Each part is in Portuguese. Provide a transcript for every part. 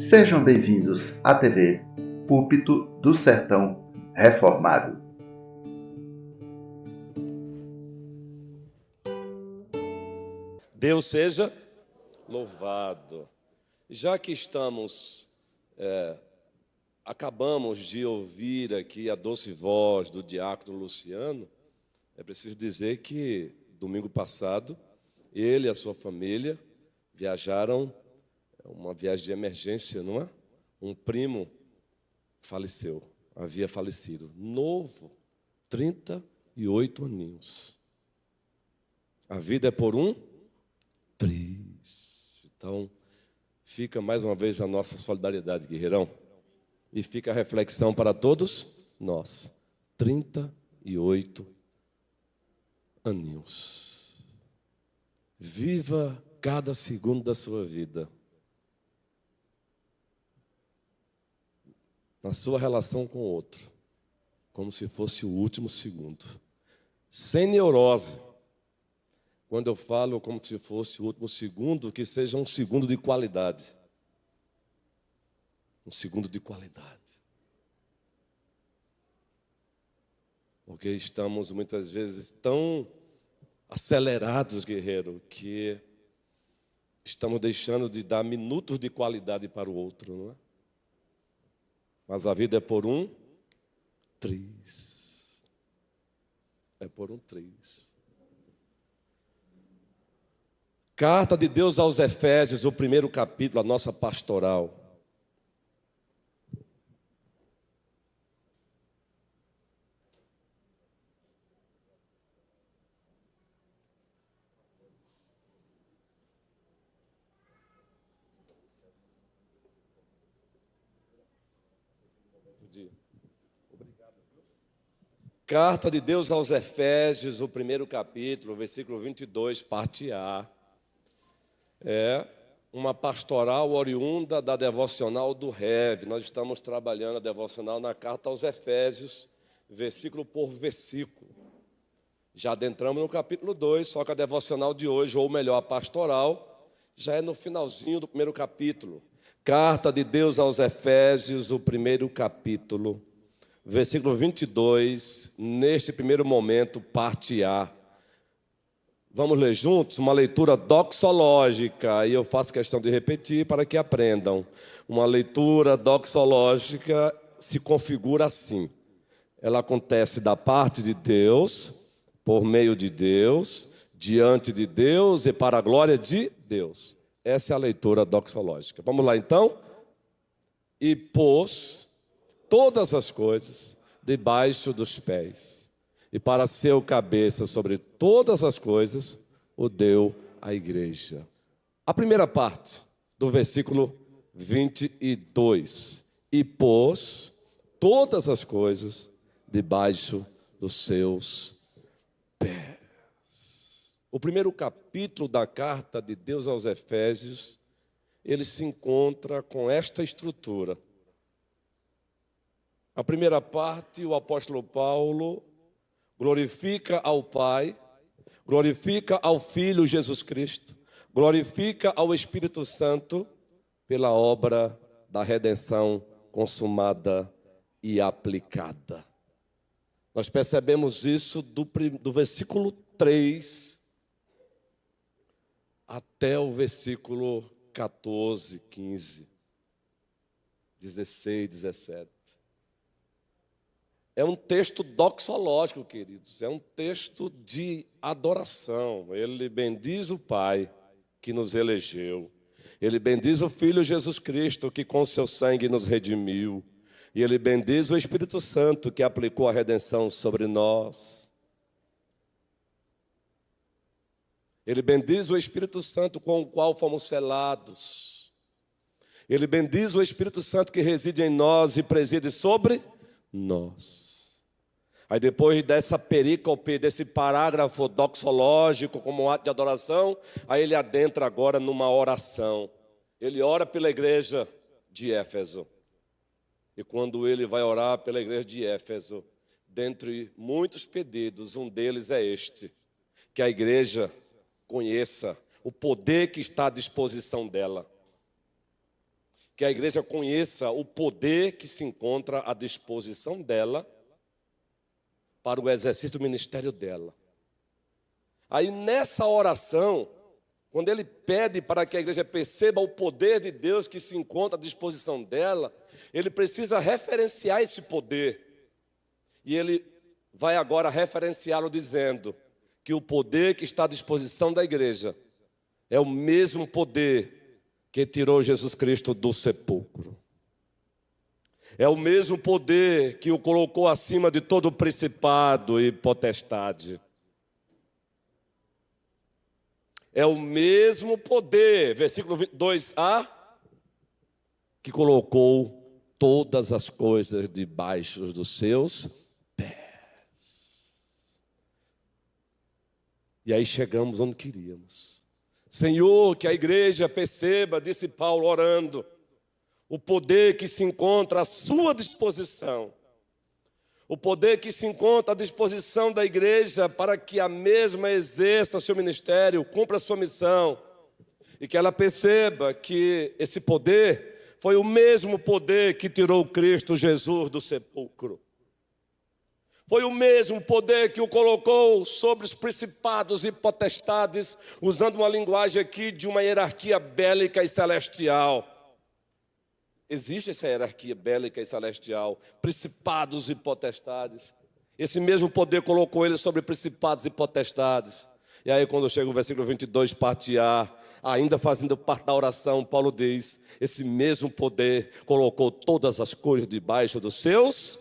Sejam bem-vindos à TV Púlpito do Sertão Reformado. Deus seja louvado. Já que acabamos de ouvir aqui a doce voz do diácono Luciano, é preciso dizer que domingo passado ele e a sua família viajaram, uma viagem de emergência, não é? Um primo faleceu, havia falecido, novo, 38 aninhos. A vida é por um triz. Então, fica mais uma vez a nossa solidariedade, guerreirão. E fica a reflexão para todos nós. 38 aninhos. Viva cada segundo da sua vida. Na sua relação com o outro. Como se fosse o último segundo. Sem neurose. Quando eu falo como se fosse o último segundo, que seja um segundo de qualidade. Um segundo de qualidade. Porque estamos muitas vezes tão acelerados, guerreiro, que estamos deixando de dar minutos de qualidade para o outro, não é? Mas a vida é por um triz. É por um triz. Carta de Deus aos Efésios, o primeiro capítulo, a nossa pastoral. Carta de Deus aos Efésios, o primeiro capítulo, versículo 22, parte A. É uma pastoral oriunda da devocional do REV. Nós estamos trabalhando a devocional na carta aos Efésios, versículo por versículo. Já adentramos no capítulo 2, só que a devocional de hoje, ou melhor, a pastoral, já é no finalzinho do primeiro capítulo. Carta de Deus aos Efésios, o primeiro capítulo, versículo 22, neste primeiro momento, parte A. Vamos ler juntos uma leitura doxológica, e eu faço questão de repetir para que aprendam. Uma leitura doxológica se configura assim. Ela acontece da parte de Deus, por meio de Deus, diante de Deus e para a glória de Deus. Essa é a leitura doxológica. Vamos lá então? E pôs todas as coisas debaixo dos pés, e para ser o cabeça sobre todas as coisas, o deu à igreja. A primeira parte do versículo 22. E pôs todas as coisas debaixo dos seus pés. O primeiro capítulo da carta de Deus aos Efésios, ele se encontra com esta estrutura. A primeira parte, o apóstolo Paulo glorifica ao Pai, glorifica ao Filho Jesus Cristo, glorifica ao Espírito Santo pela obra da redenção consumada e aplicada. Nós percebemos isso do versículo 3 até o versículo 14, 15, 16, 17. É um texto doxológico, queridos, é um texto de adoração. Ele bendiz o Pai que nos elegeu, ele bendiz o Filho Jesus Cristo que com seu sangue nos redimiu, e ele bendiz o Espírito Santo que aplicou a redenção sobre nós. Ele bendiz o Espírito Santo com o qual fomos selados. Ele bendiz o Espírito Santo que reside em nós e preside sobre nós. Aí depois dessa perícope, desse parágrafo doxológico como um ato de adoração, aí ele adentra agora numa oração. Ele ora pela igreja de Éfeso. E quando ele vai orar pela igreja de Éfeso, dentre muitos pedidos, um deles é este: que a igreja conheça o poder que está à disposição dela. que a igreja conheça o poder que se encontra à disposição dela para o exercício do ministério dela. Aí nessa oração, quando ele pede para que a igreja perceba o poder de Deus que se encontra à disposição dela, ele precisa referenciar esse poder. E ele vai agora referenciá-lo dizendo que o poder que está à disposição da igreja é o mesmo poder que tirou Jesus Cristo do sepulcro. É o mesmo poder que o colocou acima de todo principado e potestade. É o mesmo poder, versículo 22a, que colocou todas as coisas debaixo dos seus pés. E aí chegamos onde queríamos. Senhor, que a igreja perceba, disse Paulo orando, o poder que se encontra à sua disposição. O poder que se encontra à disposição da igreja para que a mesma exerça seu ministério, cumpra a sua missão. E que ela perceba que esse poder foi o mesmo poder que tirou Cristo Jesus do sepulcro. Foi o mesmo poder que o colocou sobre os principados e potestades, usando uma linguagem aqui de uma hierarquia bélica e celestial. Existe essa hierarquia bélica e celestial, principados e potestades. Esse mesmo poder colocou ele sobre principados e potestades. E aí quando chega o versículo 22, parte A, ainda fazendo parte da oração, Paulo diz, esse mesmo poder colocou todas as coisas debaixo dos seus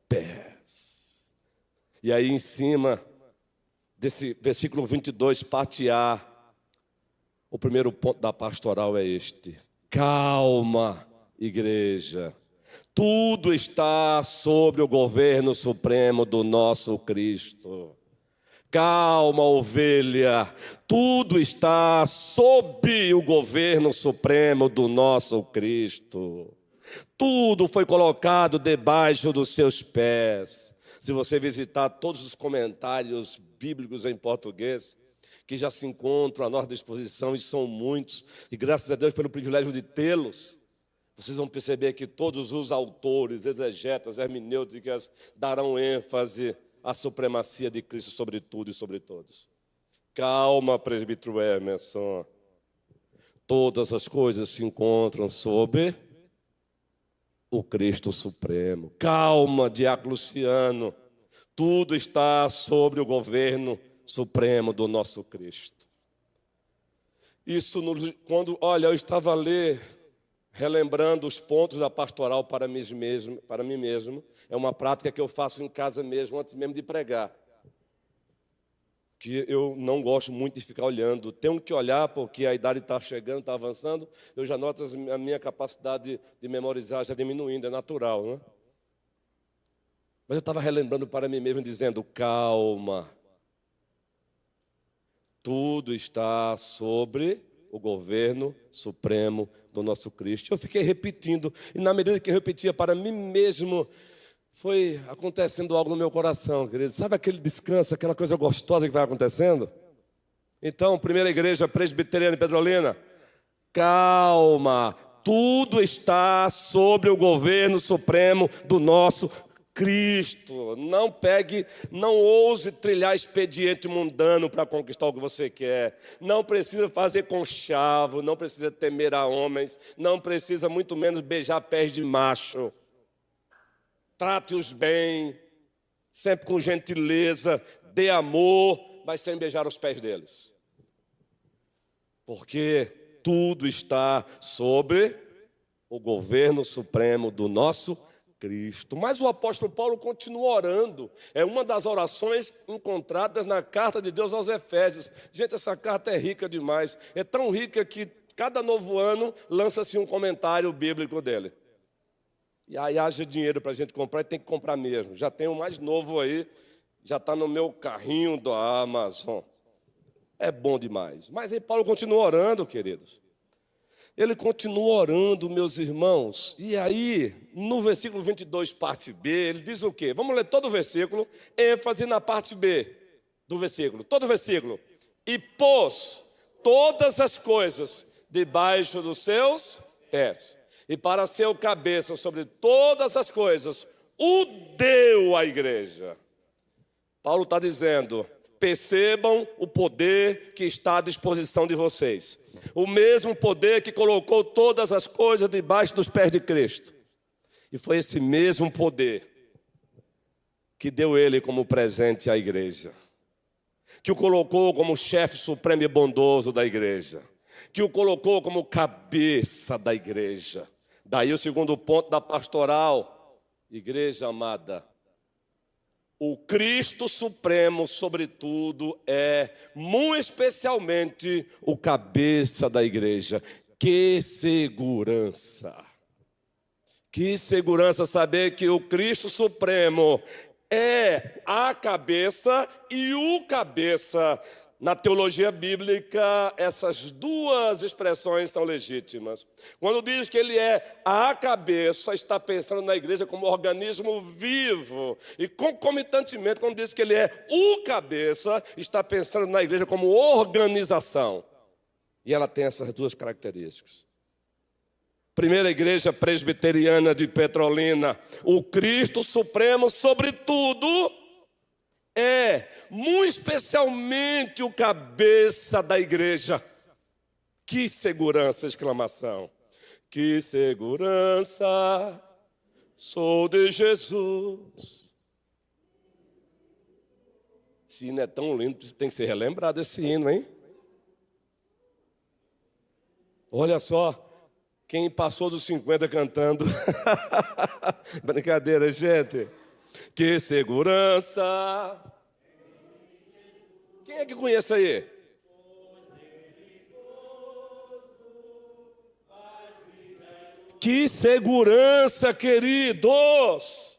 pés. E aí em cima desse versículo 22, parte A, o primeiro ponto da pastoral é este: calma, igreja, tudo está sobre o governo supremo do nosso Cristo. Calma, ovelha, tudo está sob o governo supremo do nosso Cristo. Tudo foi colocado debaixo dos seus pés. Se você visitar todos os comentários bíblicos em português, que já se encontram à nossa disposição, e são muitos, e graças a Deus pelo privilégio de tê-los, vocês vão perceber que todos os autores, exegetas, hermenêuticas darão ênfase à supremacia de Cristo sobre tudo e sobre todos. Calma, presbítero Emerson. Todas as coisas se encontram sob o Cristo Supremo. Calma, diácono Luciano. Tudo está sobre o governo supremo do nosso Cristo. Isso, quando, olha, eu estava a ler, relembrando os pontos da pastoral para mim mesmo, é uma prática que eu faço em casa mesmo, antes mesmo de pregar. Que eu não gosto muito de ficar olhando. Tenho que olhar porque a idade está chegando, está avançando, eu já noto a minha capacidade de memorizar já diminuindo, é natural, né? Mas eu estava relembrando para mim mesmo, dizendo, calma, tudo está sobre o governo supremo do nosso Cristo. Eu fiquei repetindo, e na medida que eu repetia para mim mesmo, foi acontecendo algo no meu coração, querido. Sabe aquele descanso, aquela coisa gostosa que vai acontecendo? Então, primeira igreja presbiteriana de Petrolina, calma, tudo está sobre o governo supremo do nosso Cristo. Não pegue, não ouse trilhar expediente mundano para conquistar o que você quer. Não precisa fazer conchavo, não precisa temer a homens, não precisa muito menos beijar pés de macho. Trate-os bem, sempre com gentileza, dê amor, mas sem beijar os pés deles. Porque tudo está sobre o governo supremo do nosso Cristo. Mas o apóstolo Paulo continua orando. É uma das orações encontradas na carta de Deus aos Efésios. Gente, essa carta é rica demais. É tão rica que cada novo ano lança-se um comentário bíblico dele. E aí haja dinheiro para a gente comprar e tem que comprar mesmo. Já tem o mais novo aí, já está no meu carrinho da Amazon. É bom demais. Mas aí Paulo continua orando, queridos. Ele continua orando, meus irmãos. E aí, no versículo 22, parte B, ele diz o quê? Vamos ler todo o versículo, ênfase na parte B do versículo. Todo o versículo. E pôs todas as coisas debaixo dos seus pés. e para ser o cabeça sobre todas as coisas, o deu à igreja. Paulo está dizendo, percebam o poder que está à disposição de vocês. O mesmo poder que colocou todas as coisas debaixo dos pés de Cristo. E foi esse mesmo poder que deu ele como presente à igreja. Que o colocou como chefe supremo e bondoso da igreja. Que o colocou como cabeça da igreja. Daí o segundo ponto da pastoral. Igreja amada, o Cristo Supremo, sobretudo, é muito especialmente o cabeça da igreja. Que segurança! Que segurança saber que o Cristo Supremo é a cabeça e o cabeça. Na teologia bíblica, essas duas expressões são legítimas. Quando diz que ele é a cabeça, está pensando na igreja como organismo vivo. E concomitantemente, quando diz que ele é o cabeça, está pensando na igreja como organização. E ela tem essas duas características. Primeira igreja presbiteriana de Petrolina, o Cristo Supremo sobre tudo é, muito especialmente, o cabeça da igreja. Que segurança, exclamação. Que segurança, sou de Jesus. Esse hino é tão lindo, tem que ser relembrado esse hino, hein? Olha só, quem passou dos 50 cantando. Brincadeira, gente. Que segurança. Quem é que conhece aí? Que segurança, queridos.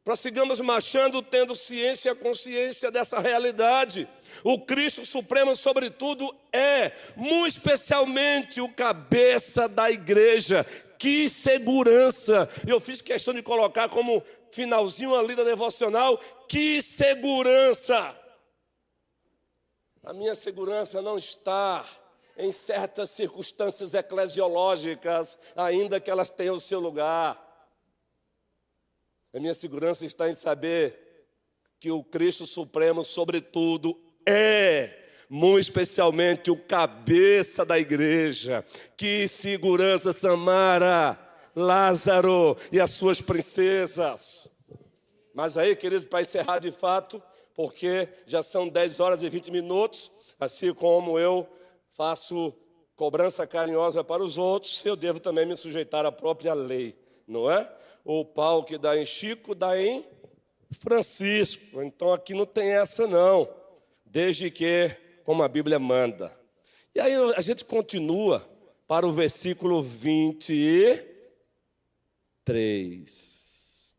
Prossigamos marchando, tendo ciência e consciência dessa realidade. O Cristo Supremo, sobretudo, é, muito especialmente, o cabeça da igreja. Que segurança! Eu fiz questão de colocar como finalzinho ali da devocional, que segurança! A minha segurança não está em certas circunstâncias eclesiológicas, ainda que elas tenham o seu lugar. A minha segurança está em saber que o Cristo Supremo, sobretudo, é, muito especialmente, o cabeça da igreja. Que segurança, Samara, Lázaro e as suas princesas. Mas aí, queridos, para encerrar de fato, porque já são 10 horas e 20 minutos, assim como eu faço cobrança carinhosa para os outros, eu devo também me sujeitar à própria lei, não é? O pau que dá em Chico, dá em Francisco. Então aqui não tem essa não, desde que, como a Bíblia manda. E aí a gente continua para o versículo 23.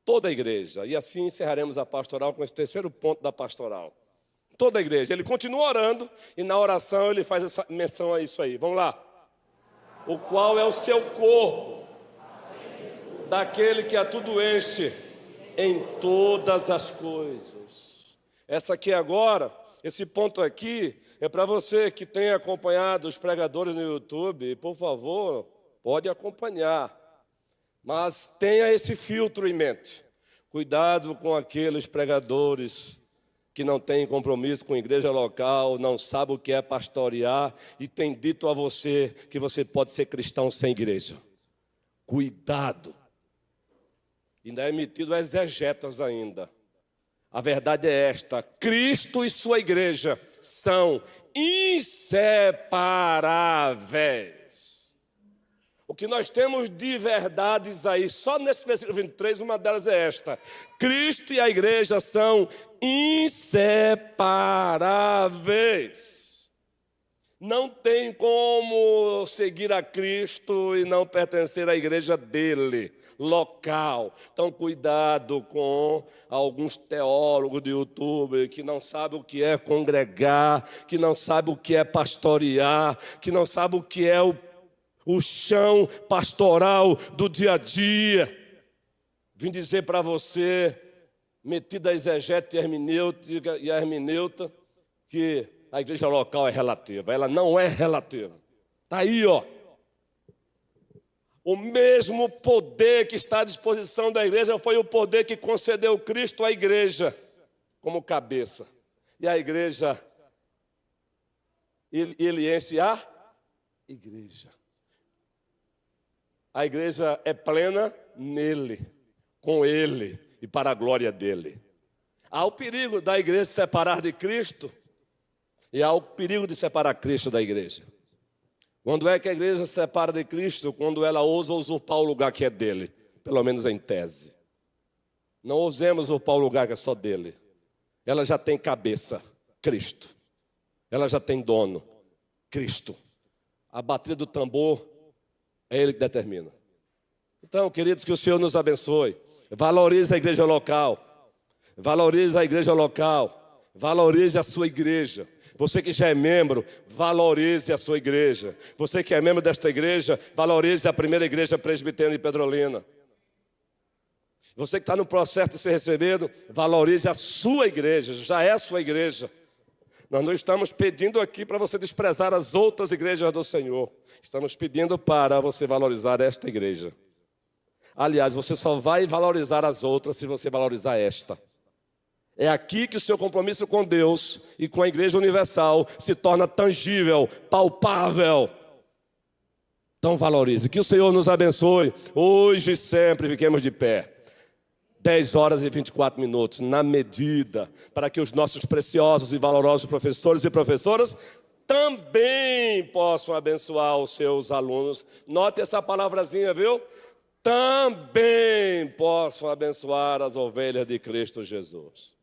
Toda a igreja, e assim encerraremos a pastoral com esse terceiro ponto da pastoral. Toda a igreja, ele continua orando e na oração ele faz essa menção a isso aí. Vamos lá. O qual é o seu corpo, daquele que a tudo enche em todas as coisas. Essa aqui agora, esse ponto aqui, é para você que tem acompanhado os pregadores no YouTube, por favor, pode acompanhar. Mas tenha esse filtro em mente. Cuidado com aqueles pregadores que não têm compromisso com a igreja local, não sabem o que é pastorear e tem dito a você que você pode ser cristão sem igreja. Cuidado. Ainda é emitido exegetas ainda. A verdade é esta: Cristo e sua igreja são inseparáveis. O que nós temos de verdades aí, só nesse versículo 23, uma delas é esta: Cristo e a igreja são inseparáveis. Não tem como seguir a Cristo e não pertencer à igreja dele, local. Então, cuidado com alguns teólogos do YouTube que não sabem o que é congregar, que não sabem o que é pastorear, que não sabem o que é o chão pastoral do dia a dia. Vim dizer para você, metida a exegeta e hermenêutica, que a igreja local é relativa. Ela não é relativa. Está aí, ó. O mesmo poder que está à disposição da igreja foi o poder que concedeu Cristo à igreja como cabeça. E a igreja, ele enche a igreja. A igreja é plena nele, com ele e para a glória dele. Há o perigo da igreja se separar de Cristo e há o perigo de separar Cristo da igreja. Quando é que a igreja se separa de Cristo? Quando ela ousa usurpar o lugar que é dele, pelo menos em tese. Não ousemos usurpar o lugar que é só dele. Ela já tem cabeça, Cristo. Ela já tem dono, Cristo. A batida do tambor é ele que determina. Então, queridos, que o Senhor nos abençoe. Valorize a igreja local. Valorize a igreja local. Valorize a sua igreja. Você que já é membro, valorize a sua igreja. Você que é membro desta igreja, valorize a primeira igreja presbiteriana de Petrolina. Você que está no processo de ser recebido, valorize a sua igreja, já é a sua igreja. Nós não estamos pedindo aqui para você desprezar as outras igrejas do Senhor. Estamos pedindo para você valorizar esta igreja. Aliás, você só vai valorizar as outras se você valorizar esta. É aqui que o seu compromisso com Deus e com a Igreja Universal se torna tangível, palpável. Então valorize. Que o Senhor nos abençoe. Hoje e sempre fiquemos de pé. 10 horas e 24 minutos, na medida, para que os nossos preciosos e valorosos professores e professoras também possam abençoar os seus alunos. Note essa palavrazinha, viu? Também possam abençoar as ovelhas de Cristo Jesus.